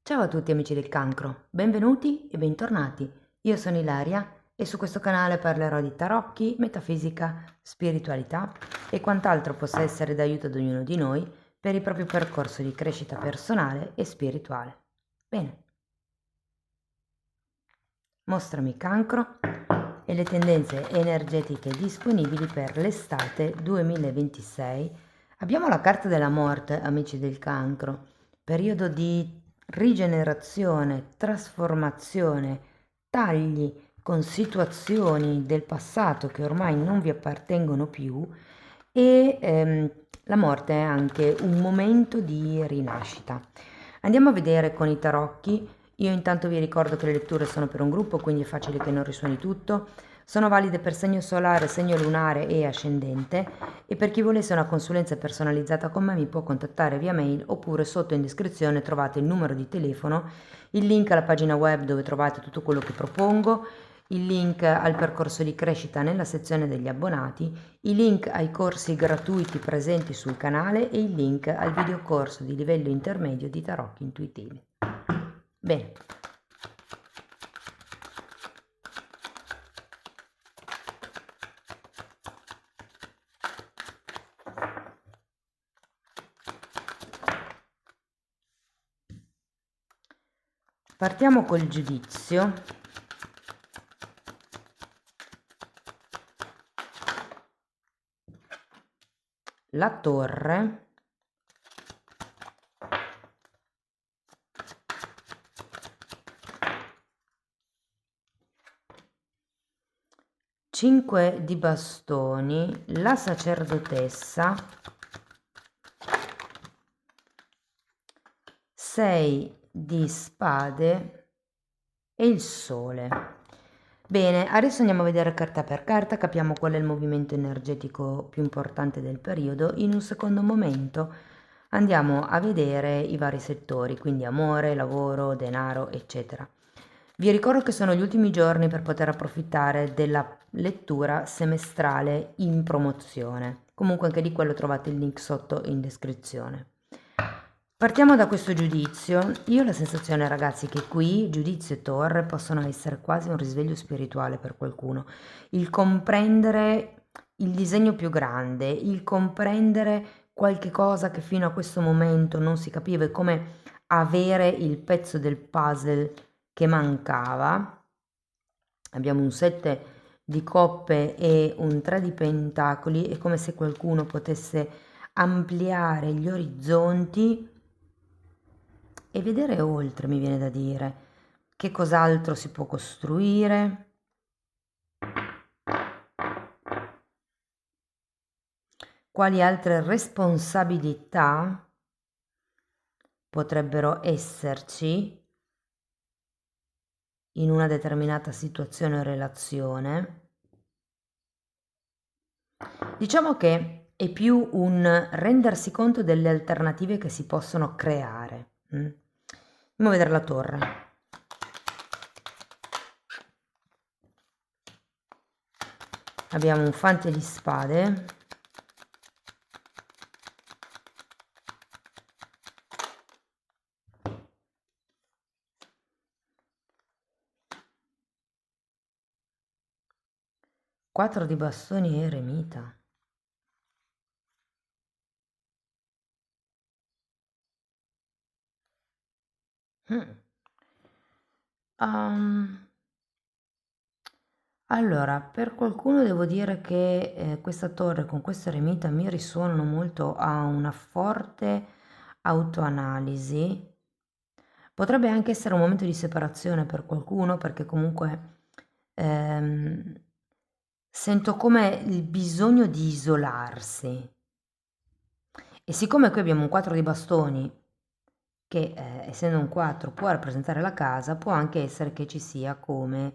Ciao a tutti amici del cancro, benvenuti e bentornati. Io sono Ilaria e su questo canale parlerò di tarocchi, metafisica, spiritualità e quant'altro possa essere d'aiuto ad ognuno di noi per il proprio percorso di crescita personale e spirituale. Bene, mostrami cancro e le tendenze energetiche disponibili per l'estate 2026. Abbiamo la carta della morte, amici del cancro, periodo di rigenerazione, trasformazione, tagli con situazioni del passato che ormai non vi appartengono più e la morte è anche un momento di rinascita. Andiamo a vedere con i tarocchi. Io intanto vi ricordo che le letture sono per un gruppo, quindi è facile che non risuoni tutto. Sono valide per segno solare, segno lunare e ascendente e per chi volesse una consulenza personalizzata con me mi può contattare via mail oppure sotto in descrizione trovate il numero di telefono, il link alla pagina web dove trovate tutto quello che propongo, il link al percorso di crescita nella sezione degli abbonati, i link ai corsi gratuiti presenti sul canale e il link al videocorso di livello intermedio di tarocchi intuitivi. Bene. Partiamo col giudizio. La torre. Cinque di bastoni, la sacerdotessa, 6 di spade e il sole. Bene, adesso andiamo a vedere carta per carta, capiamo qual è il movimento energetico più importante del periodo. In un secondo momento andiamo a vedere i vari settori, quindi amore, lavoro, denaro, eccetera. Vi ricordo che sono gli ultimi giorni per poter approfittare della lettura semestrale in promozione. Comunque anche di quello trovate il link sotto in descrizione. Partiamo da questo giudizio. Io ho la sensazione, ragazzi, che qui giudizio e torre possono essere quasi un risveglio spirituale per qualcuno. Il comprendere il disegno più grande, il comprendere qualche cosa che fino a questo momento non si capiva, è come avere il pezzo del puzzle che mancava. Abbiamo un 7 di coppe e un 3 di pentacoli, è come se qualcuno potesse ampliare gli orizzonti e vedere oltre, mi viene da dire, che cos'altro si può costruire. Quali altre responsabilità potrebbero esserci in una determinata situazione o relazione. Diciamo che è più un rendersi conto delle alternative che si possono creare. Andiamo a vedere la torre. Abbiamo un fante di spade. Quattro di bastoni e eremita. Allora, per qualcuno devo dire che questa torre con questa eremita mi risuonano molto a una forte autoanalisi. Potrebbe anche essere un momento di separazione per qualcuno, perché comunque sento come il bisogno di isolarsi. E siccome qui abbiamo un 4 di bastoni, che essendo un 4 può rappresentare la casa, può anche essere che ci sia come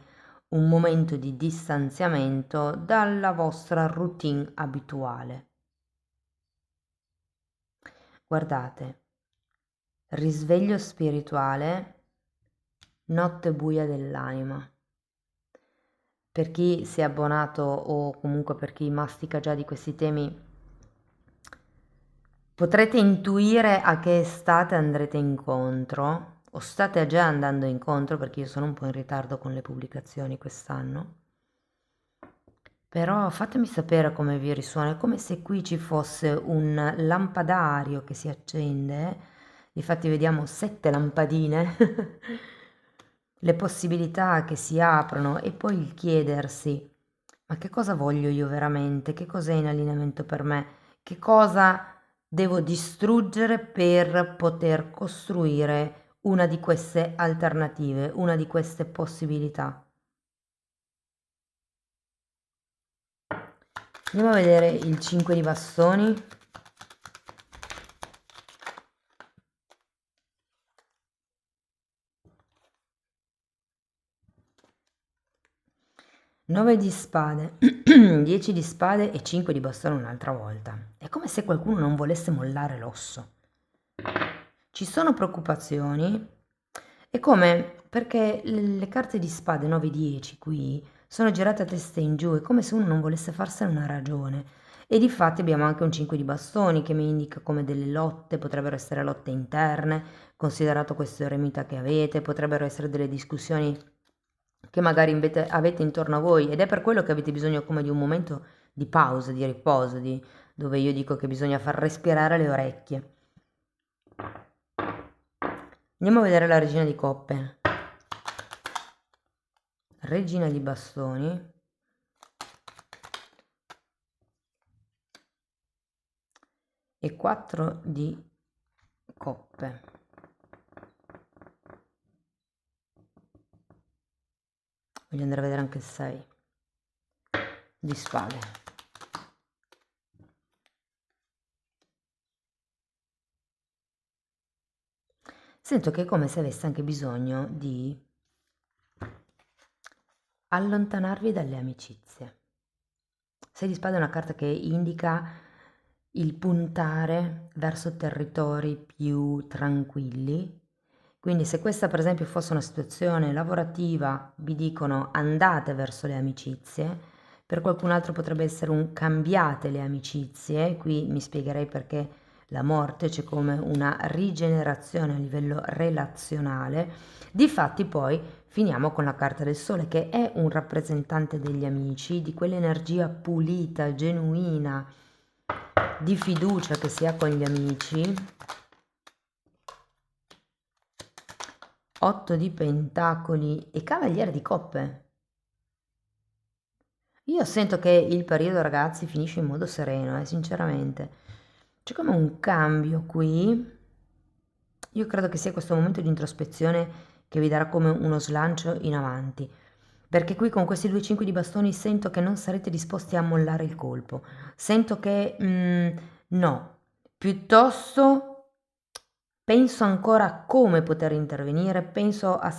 un momento di distanziamento dalla vostra routine abituale. Guardate, risveglio spirituale, notte buia dell'anima. Per chi si è abbonato o comunque per chi mastica già di questi temi, potrete intuire a che estate andrete incontro. o state già andando incontro, perché io sono un po' in ritardo con le pubblicazioni quest'anno. Però fatemi sapere come vi risuona, è come se qui ci fosse un lampadario che si accende, difatti vediamo 7 lampadine, le possibilità che si aprono e poi il chiedersi, ma che cosa voglio io veramente? Che cos'è in allineamento per me? Che cosa devo distruggere per poter costruire una di queste alternative, una di queste possibilità? Andiamo a vedere il 5 di bastoni. Nove di spade, 10 di spade e 5 di bastone un'altra volta. È come se qualcuno non volesse mollare l'osso. Ci sono preoccupazioni. È come perché le carte di spade 9-10 qui sono girate a testa in giù, è come se uno non volesse farsene una ragione. E difatti abbiamo anche un 5 di bastoni che mi indica come delle lotte, potrebbero essere lotte interne, considerato questo eremita che avete, potrebbero essere delle discussioni che magari avete intorno a voi ed è per quello che avete bisogno come di un momento di pausa, di riposo, dove io dico che bisogna far respirare le orecchie. Andiamo a vedere la regina di coppe. Regina di bastoni. E 4 di coppe. Voglio andare a vedere anche il 6 di spade. Sento che è come se avesse anche bisogno di allontanarvi dalle amicizie. 6 di spade è una carta che indica il puntare verso territori più tranquilli. Quindi se questa per esempio fosse una situazione lavorativa, vi dicono andate verso le amicizie, per qualcun altro potrebbe essere un cambiate le amicizie, qui mi spiegherei perché la morte c'è come una rigenerazione a livello relazionale. Difatti poi finiamo con la carta del sole che è un rappresentante degli amici, di quell'energia pulita, genuina, di fiducia che si ha con gli amici. 8 di pentacoli e cavaliere di coppe. Io sento che il periodo, ragazzi, finisce in modo sereno, sinceramente. C'è come un cambio qui. Io credo che sia questo momento di introspezione che vi darà come uno slancio in avanti. Perché qui con questi 2 5 di bastoni sento che non sarete disposti a mollare il colpo. Sento che no, piuttosto penso ancora a come poter intervenire, penso a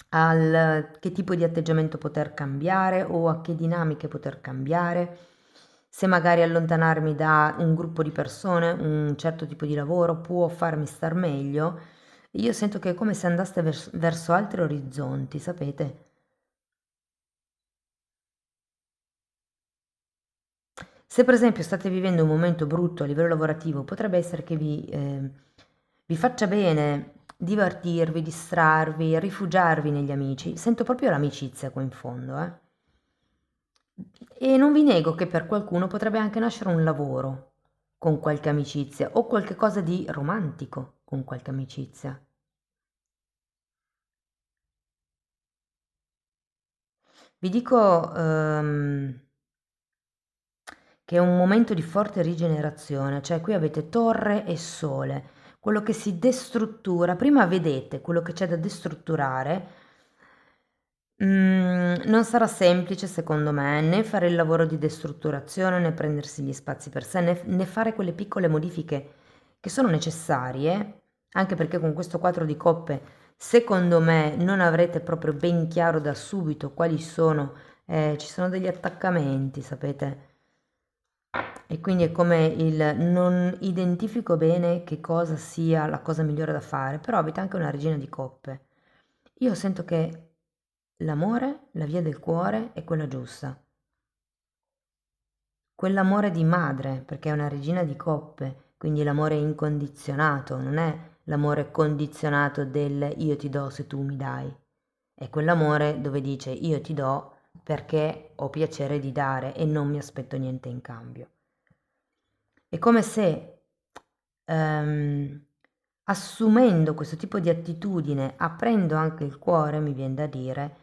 al che tipo di atteggiamento poter cambiare o a che dinamiche poter cambiare, se magari allontanarmi da un gruppo di persone, un certo tipo di lavoro può farmi star meglio. Io sento che è come se andaste verso altri orizzonti, sapete? Se per esempio state vivendo un momento brutto a livello lavorativo, potrebbe essere che vi faccia bene divertirvi, distrarvi, rifugiarvi negli amici. Sento proprio l'amicizia qua in fondo, eh. E non vi nego che per qualcuno potrebbe anche nascere un lavoro con qualche amicizia o qualche cosa di romantico con qualche amicizia. Vi dico che è un momento di forte rigenerazione, cioè qui avete torre e sole, quello che si destruttura, prima vedete quello che c'è da destrutturare. Non sarà semplice secondo me né fare il lavoro di destrutturazione né prendersi gli spazi per sé né fare quelle piccole modifiche che sono necessarie, anche perché con questo 4 di coppe secondo me non avrete proprio ben chiaro da subito quali sono, ci sono degli attaccamenti, sapete? E quindi è come il non identifico bene che cosa sia la cosa migliore da fare, però avete anche una regina di coppe. Io sento che l'amore, la via del cuore è quella giusta. Quell'amore di madre, perché è una regina di coppe, quindi l'amore è incondizionato, non è l'amore condizionato del io ti do se tu mi dai, è quell'amore dove dice io ti do perché ho piacere di dare e non mi aspetto niente in cambio. È come se assumendo questo tipo di attitudine, aprendo anche il cuore, mi viene da dire,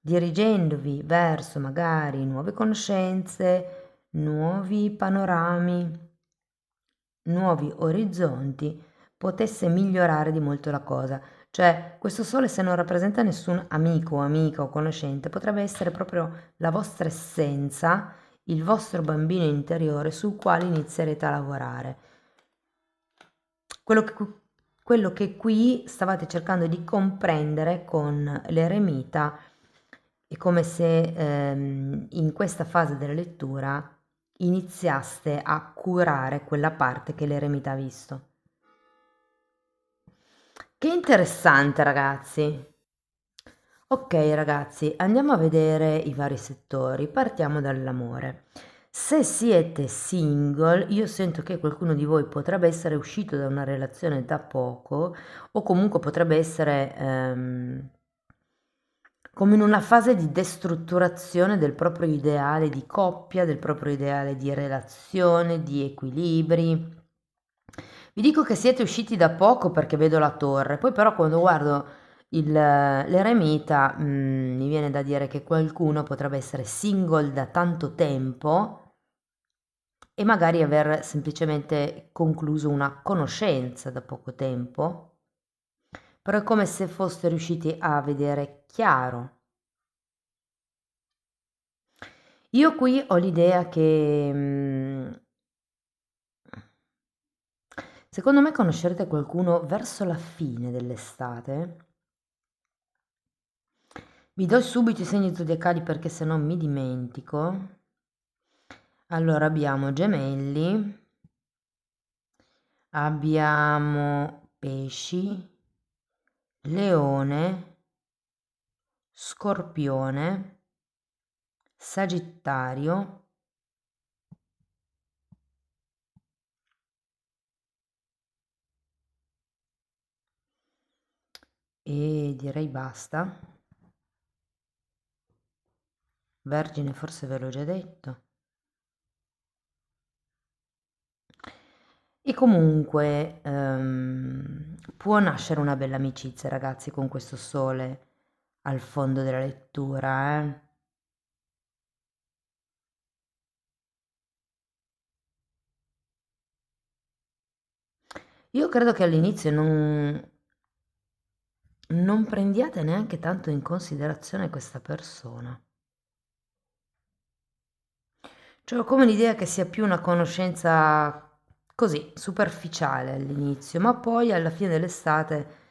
dirigendovi verso magari nuove conoscenze, nuovi panorami, nuovi orizzonti, potesse migliorare di molto la cosa. Cioè, questo sole se non rappresenta nessun amico o amica o conoscente, potrebbe essere proprio la vostra essenza, il vostro bambino interiore sul quale inizierete a lavorare. Quello che qui stavate cercando di comprendere con l'eremita è come se in questa fase della lettura iniziaste a curare quella parte che l'eremita ha visto. Che interessante, ragazzi. Ok, ragazzi, andiamo a vedere i vari settori. Partiamo dall'amore. Se siete single, io sento che qualcuno di voi potrebbe essere uscito da una relazione da poco o comunque potrebbe essere come in una fase di destrutturazione del proprio ideale di coppia, del proprio ideale di relazione, di equilibri. Vi dico che siete usciti da poco perché vedo la torre, poi però quando guardo l'eremita mi viene da dire che qualcuno potrebbe essere single da tanto tempo e magari aver semplicemente concluso una conoscenza da poco tempo, però è come se foste riusciti a vedere chiaro. Io qui ho l'idea che secondo me conoscerete qualcuno verso la fine dell'estate. Vi do subito i segni zodiacali perché se no mi dimentico. Allora abbiamo gemelli, abbiamo pesci, leone, scorpione, sagittario e direi basta. Vergine forse ve l'ho già detto. E comunque può nascere una bella amicizia, ragazzi, con questo sole al fondo della lettura, eh. Io credo che all'inizio non prendiate neanche tanto in considerazione questa persona. Cioè, ho come l'idea che sia più una conoscenza così, superficiale all'inizio, ma poi alla fine dell'estate,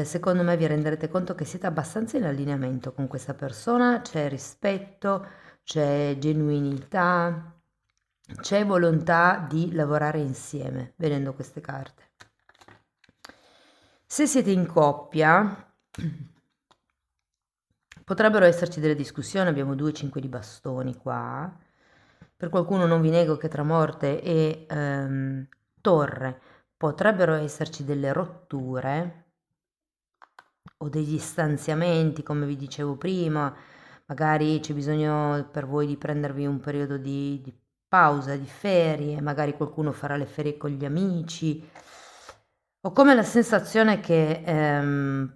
secondo me vi renderete conto che siete abbastanza in allineamento con questa persona, c'è rispetto, c'è genuinità, c'è volontà di lavorare insieme, vedendo queste carte. Se siete in coppia, potrebbero esserci delle discussioni, abbiamo 2 5 di bastoni qua. Per qualcuno non vi nego che tra morte e torre potrebbero esserci delle rotture o degli stanziamenti, come vi dicevo prima, magari c'è bisogno per voi di prendervi un periodo di pausa, di ferie, magari qualcuno farà le ferie con gli amici. Ho come la sensazione che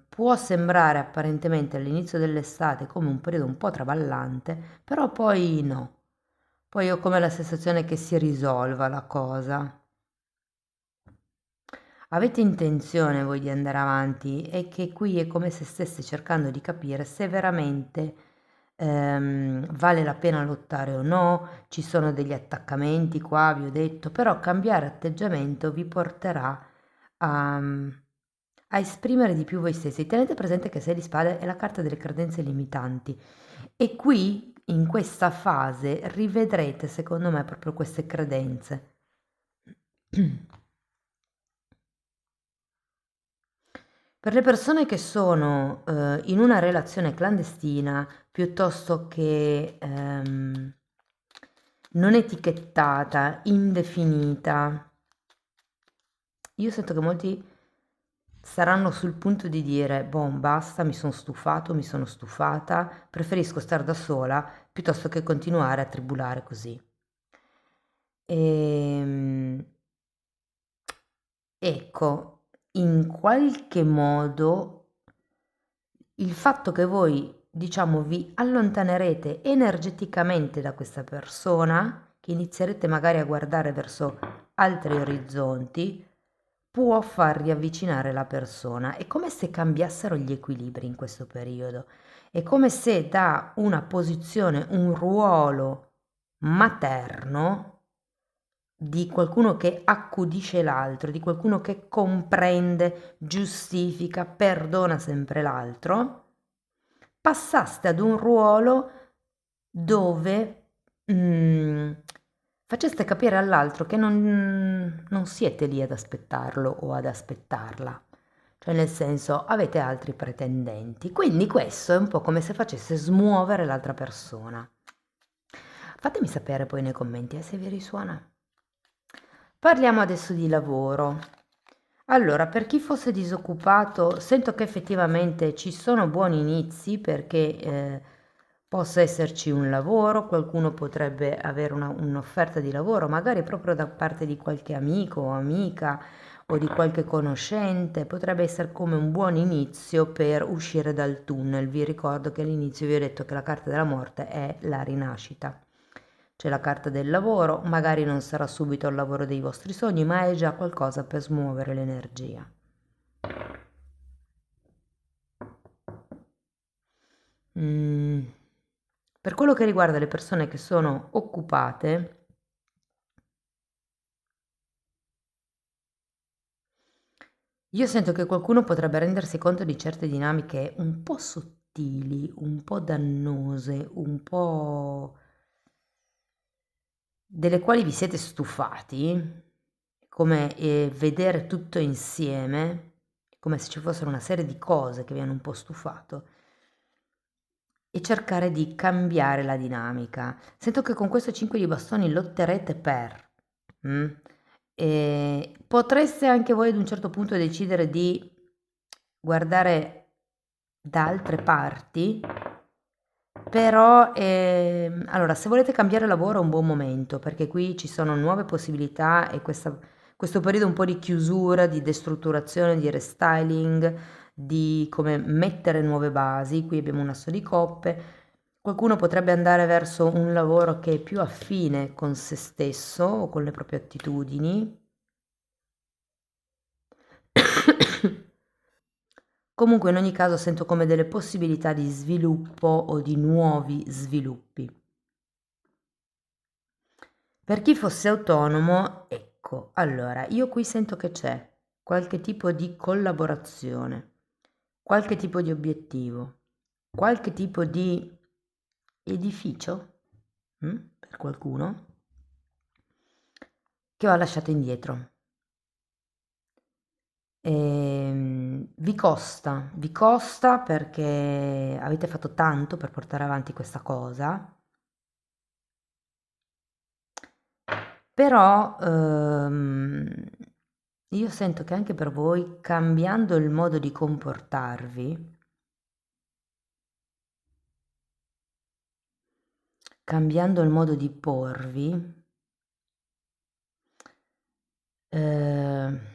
può sembrare apparentemente all'inizio dell'estate come un periodo un po' traballante, però poi no. Poi ho come la sensazione che si risolva la cosa. Avete intenzione voi di andare avanti e che qui è come se stesse cercando di capire se veramente vale la pena lottare o no, ci sono degli attaccamenti qua, vi ho detto, però cambiare atteggiamento vi porterà a, a esprimere di più voi stessi. Tenete presente che 6 di spade è la carta delle credenze limitanti e qui in questa fase rivedrete secondo me proprio queste credenze. Per le persone che sono in una relazione clandestina piuttosto che non etichettata, indefinita, io sento che molti saranno sul punto di dire, boh, basta, mi sono stufato, mi sono stufata, preferisco stare da sola piuttosto che continuare a tribulare così. Ehm, ecco, in qualche modo il fatto che voi, diciamo, vi allontanerete energeticamente da questa persona, che inizierete magari a guardare verso altri orizzonti, può far riavvicinare la persona. È come se cambiassero gli equilibri in questo periodo. È come se da una posizione, un ruolo materno di qualcuno che accudisce l'altro, di qualcuno che comprende, giustifica, perdona sempre l'altro, passaste ad un ruolo dove faceste capire all'altro che non siete lì ad aspettarlo o ad aspettarla, cioè nel senso avete altri pretendenti. Quindi questo è un po' come se facesse smuovere l'altra persona. Fatemi sapere poi nei commenti se vi risuona. Parliamo adesso di lavoro. Allora, per chi fosse disoccupato, sento che effettivamente ci sono buoni inizi perché possa esserci un lavoro, qualcuno potrebbe avere un'offerta di lavoro, magari proprio da parte di qualche amico o amica o di qualche conoscente, potrebbe essere come un buon inizio per uscire dal tunnel. Vi ricordo che all'inizio vi ho detto che la carta della morte è la rinascita. C'è la carta del lavoro, magari non sarà subito il lavoro dei vostri sogni, ma è già qualcosa per smuovere l'energia. Mm. Per quello che riguarda le persone che sono occupate, io sento che qualcuno potrebbe rendersi conto di certe dinamiche un po' sottili, un po' dannose, un po' delle quali vi siete stufati, come vedere tutto insieme, come se ci fossero una serie di cose che vi hanno un po' stufato, e cercare di cambiare la dinamica. Sento che con questo 5 di bastoni lotterete per. mm? E potreste anche voi ad un certo punto decidere di guardare da altre parti, però allora se volete cambiare lavoro è un buon momento perché qui ci sono nuove possibilità e questo periodo un po' di chiusura, di destrutturazione, di restyling, di come mettere nuove basi. Qui abbiamo un asso di coppe. Qualcuno potrebbe andare verso un lavoro che è più affine con se stesso o con le proprie attitudini. Comunque in ogni caso sento come delle possibilità di sviluppo o di nuovi sviluppi. Per chi fosse autonomo, ecco, allora io qui sento che c'è qualche tipo di collaborazione, qualche tipo di obiettivo, qualche tipo di edificio, per qualcuno, che va lasciato indietro. Vi costa perché avete fatto tanto per portare avanti questa cosa, però io sento che anche per voi, cambiando il modo di comportarvi, cambiando il modo di porvi, eh,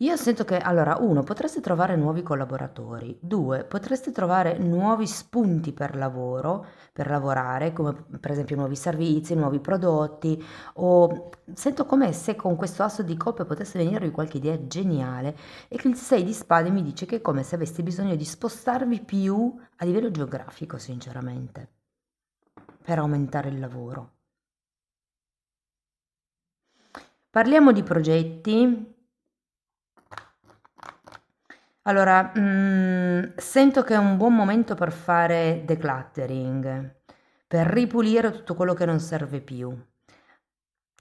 io sento che, allora, 1, potreste trovare nuovi collaboratori, 2, potreste trovare nuovi spunti per lavorare, come per esempio nuovi servizi, nuovi prodotti, o sento come se con questo asso di coppe potesse venirvi qualche idea geniale e che il 6 di spade mi dice che è come se aveste bisogno di spostarvi più a livello geografico, sinceramente, per aumentare il lavoro. Parliamo di progetti. Allora, sento che è un buon momento per fare decluttering, per ripulire tutto quello che non serve più.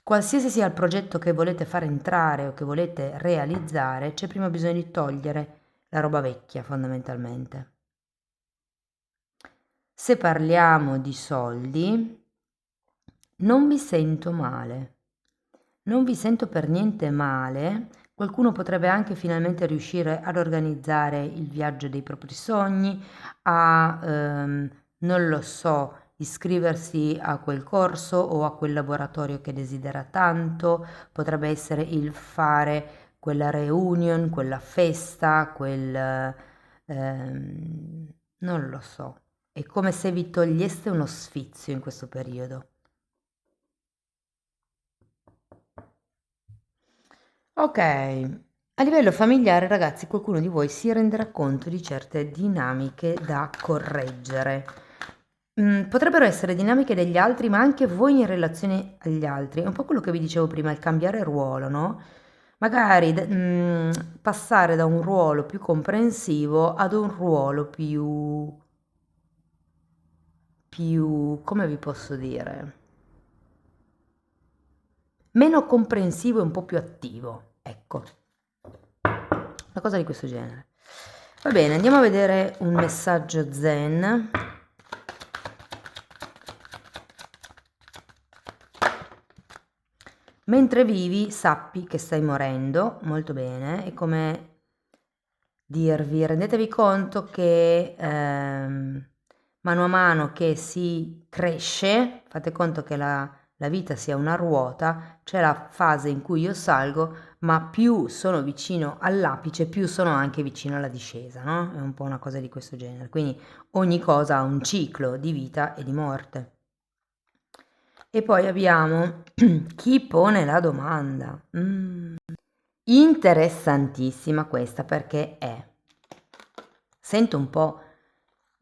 Qualsiasi sia il progetto che volete fare entrare o che volete realizzare, c'è prima bisogno di togliere la roba vecchia, fondamentalmente. Se parliamo di soldi, non vi sento male. Non vi sento per niente male Qualcuno potrebbe anche finalmente riuscire ad organizzare il viaggio dei propri sogni, a, non lo so, iscriversi a quel corso o a quel laboratorio che desidera tanto, potrebbe essere il fare quella reunion, quella festa, non lo so. È come se vi toglieste uno sfizio in questo periodo. Ok, a livello familiare, ragazzi, qualcuno di voi si renderà conto di certe dinamiche da correggere. Potrebbero essere dinamiche degli altri, ma anche voi in relazione agli altri. È un po' quello che vi dicevo prima, il cambiare ruolo, no? Magari passare da un ruolo più comprensivo ad un ruolo più, come vi posso dire? Meno comprensivo e un po' più attivo, ecco, una cosa di questo genere. Va bene, andiamo a vedere un messaggio zen. Mentre vivi, sappi che stai morendo, molto bene, è come dirvi, rendetevi conto che mano a mano che si cresce, fate conto che la vita sia una ruota, c'è la fase in cui io salgo, ma più sono vicino all'apice, più sono anche vicino alla discesa, no? È un po' una cosa di questo genere. Quindi ogni cosa ha un ciclo di vita e di morte. E poi abbiamo chi pone la domanda. Interessantissima questa perché sento un po'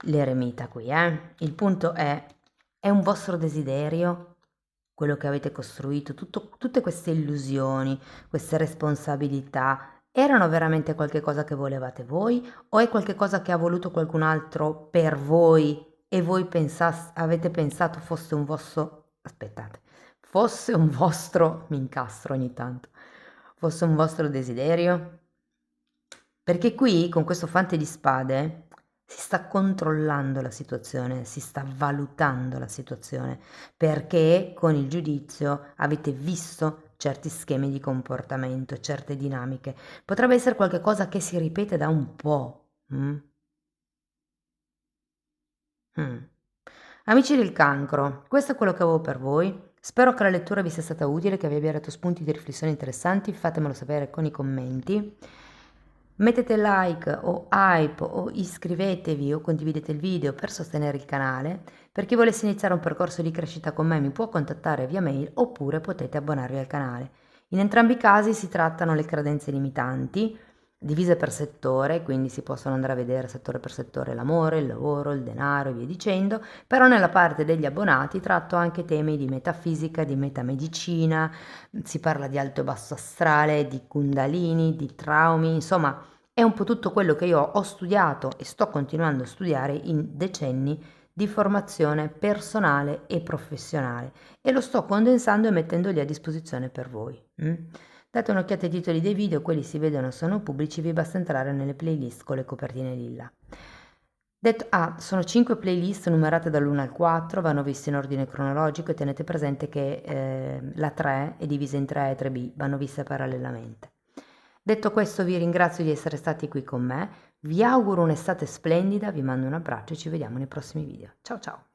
l'eremita qui, Il punto è un vostro desiderio quello che avete costruito, tutte queste illusioni, queste responsabilità, erano veramente qualche cosa che volevate voi o è qualche cosa che ha voluto qualcun altro per voi e voi avete pensato fosse un vostro, aspettate, fosse un vostro, mi incastro ogni tanto, fosse un vostro desiderio? Perché qui, con questo fante di spade, si sta controllando la situazione, si sta valutando la situazione, perché con il giudizio avete visto certi schemi di comportamento, certe dinamiche. Potrebbe essere qualcosa che si ripete da un po'. Mm. Amici del cancro, questo è quello che avevo per voi. Spero che la lettura vi sia stata utile, che vi abbia dato spunti di riflessione interessanti. Fatemelo sapere con i commenti. Mettete like o hype o iscrivetevi o condividete il video per sostenere il canale. Per chi volesse iniziare un percorso di crescita con me mi può contattare via mail oppure potete abbonarvi al canale. In entrambi i casi si trattano le credenze limitanti, divise per settore, quindi si possono andare a vedere settore per settore l'amore, il lavoro, il denaro e via dicendo, però nella parte degli abbonati tratto anche temi di metafisica, di metamedicina, si parla di alto e basso astrale, di kundalini, di traumi, insomma è un po' tutto quello che io ho studiato e sto continuando a studiare in decenni di formazione personale e professionale e lo sto condensando e mettendoli a disposizione per voi. Date un'occhiata ai titoli dei video, quelli si vedono, sono pubblici, vi basta entrare nelle playlist con le copertine lilla. Sono 5 playlist numerate dall'1 al 4, vanno viste in ordine cronologico e tenete presente che la 3 è divisa in 3 e 3B, vanno viste parallelamente. Detto questo vi ringrazio di essere stati qui con me, vi auguro un'estate splendida, vi mando un abbraccio e ci vediamo nei prossimi video. Ciao ciao!